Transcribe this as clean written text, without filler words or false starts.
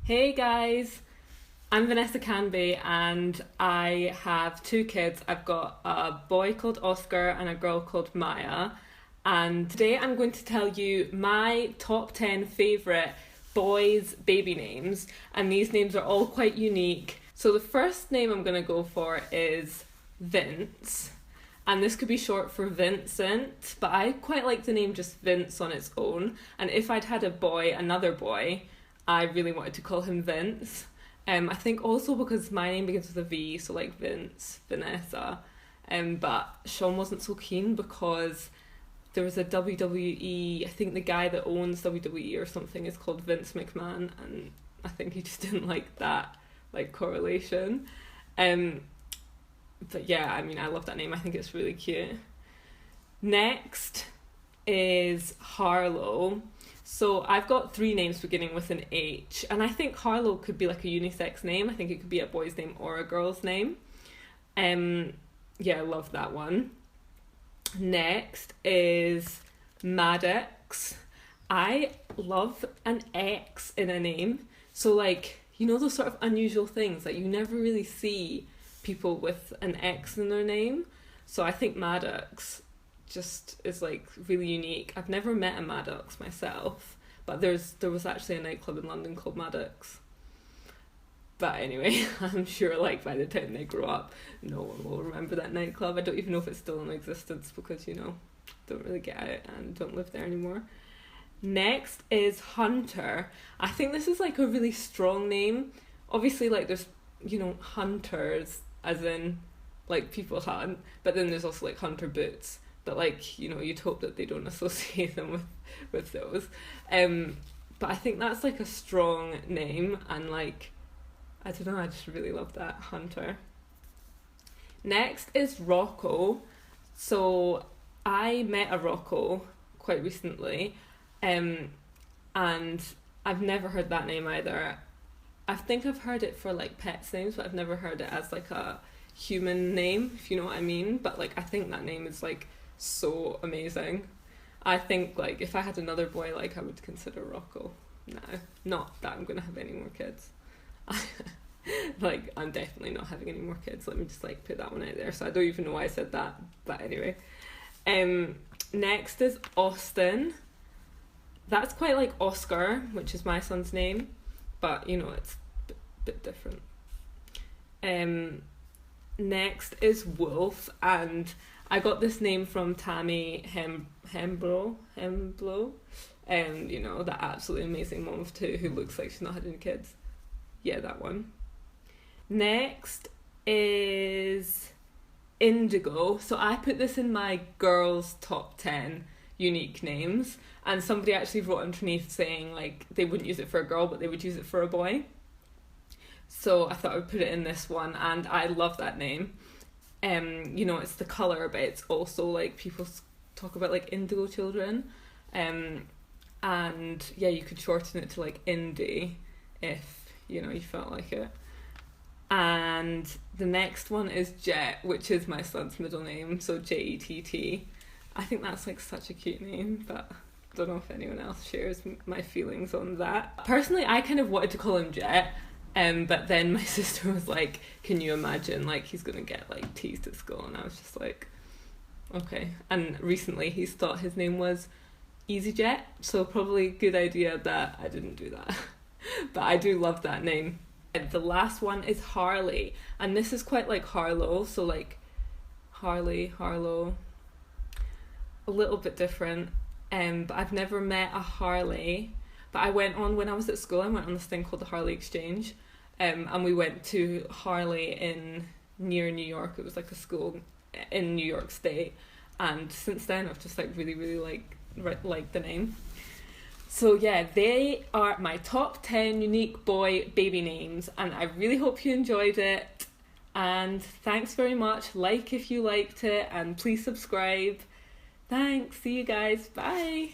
Hey guys, I'm Vanessa Canby and I have two kids. I've got a boy called Oscar and a girl called Maya. And today I'm going to tell you my top 10 favourite boys' baby names. And these names are all quite unique. So the first name I'm going to go for is Vince. And this could be short for Vincent, but I quite like the name just Vince on its own. And if I'd had a boy, another boy, I really wanted to call him Vince. I think also because my name begins with a V, so like Vince, Vanessa. But Sean wasn't so keen because there was a WWE, I think the guy that owns WWE or something is called Vince McMahon, and I think he just didn't like that correlation. But yeah, I mean, I love that name. I think it's really cute. Next is Harlow. So I've got three names beginning with an H, and I think Harlow could be like a unisex name. I think it could be a boy's name or a girl's name. Yeah, I love that one. Next is MADDOX. I love an X in a name. So those sort of unusual things that you never really see people with an X in their name. So I think MADDOX just is really unique. I've never met a MADDOX myself, but there was actually a nightclub in London called MADDOX. But anyway, I'm sure by the time they grow up, no one will remember that nightclub. I don't even know if it's still in existence because don't really get out and don't live there anymore. Next is Hunter. I think this is a really strong name. Obviously there's hunters as in people hunt, but then there's also hunter boots. But you'd hope that they don't associate them with those. But I think that's a strong name, and I don't know, I just really love that, Hunter. Next is ROCCO. So I met a ROCCO quite recently, and I've never heard that name either. I think I've heard it for pets names, but I've never heard it as a human name, if you know what I mean. But I think that name is so amazing. I think if I had another boy, I would consider ROCCO now. Not that I'm gonna have any more kids. I'm definitely not having any more kids. Let me just put that one out there. So I don't even know why I said that, but anyway. Next is Austin. That's quite like Oscar, which is my son's name, but it's a bit different. Next is Wolf, and I got this name from Tammy Hemblo, that absolutely amazing mom of two who looks like she's not had any kids. Yeah, that one. Next is Indigo. So I put this in my girls' top 10 unique names, and somebody actually wrote underneath saying they wouldn't use it for a girl, but they would use it for a boy. So I thought I would put it in this one, and I love that name. It's the colour, but it's also people talk about indigo children. And yeah, you could shorten it to Indy if you felt like it. And the next one is Jet, which is my son's middle name, so JETT. I think that's such a cute name, but I don't know if anyone else shares my feelings on that. Personally, I kind of wanted to call him Jet. But then my sister was like, can you imagine he's gonna get teased at school, and I was just okay. And recently he's thought his name was EasyJet, so probably a good idea that I didn't do that. But I do love that name. The last one is Harley, and this is quite like Harlow, so Harley, Harlow, a little bit different. But I've never met a Harley. But I went on, when I was at school, I went on this thing called the Harley Exchange, and we went to Harley near New York. It was a school in New York State, and since then I've just really, really liked the name. So yeah, they are my top 10 unique boy baby names, and I really hope you enjoyed it, and thanks very much. If you liked it, and please subscribe. Thanks, see you guys, bye.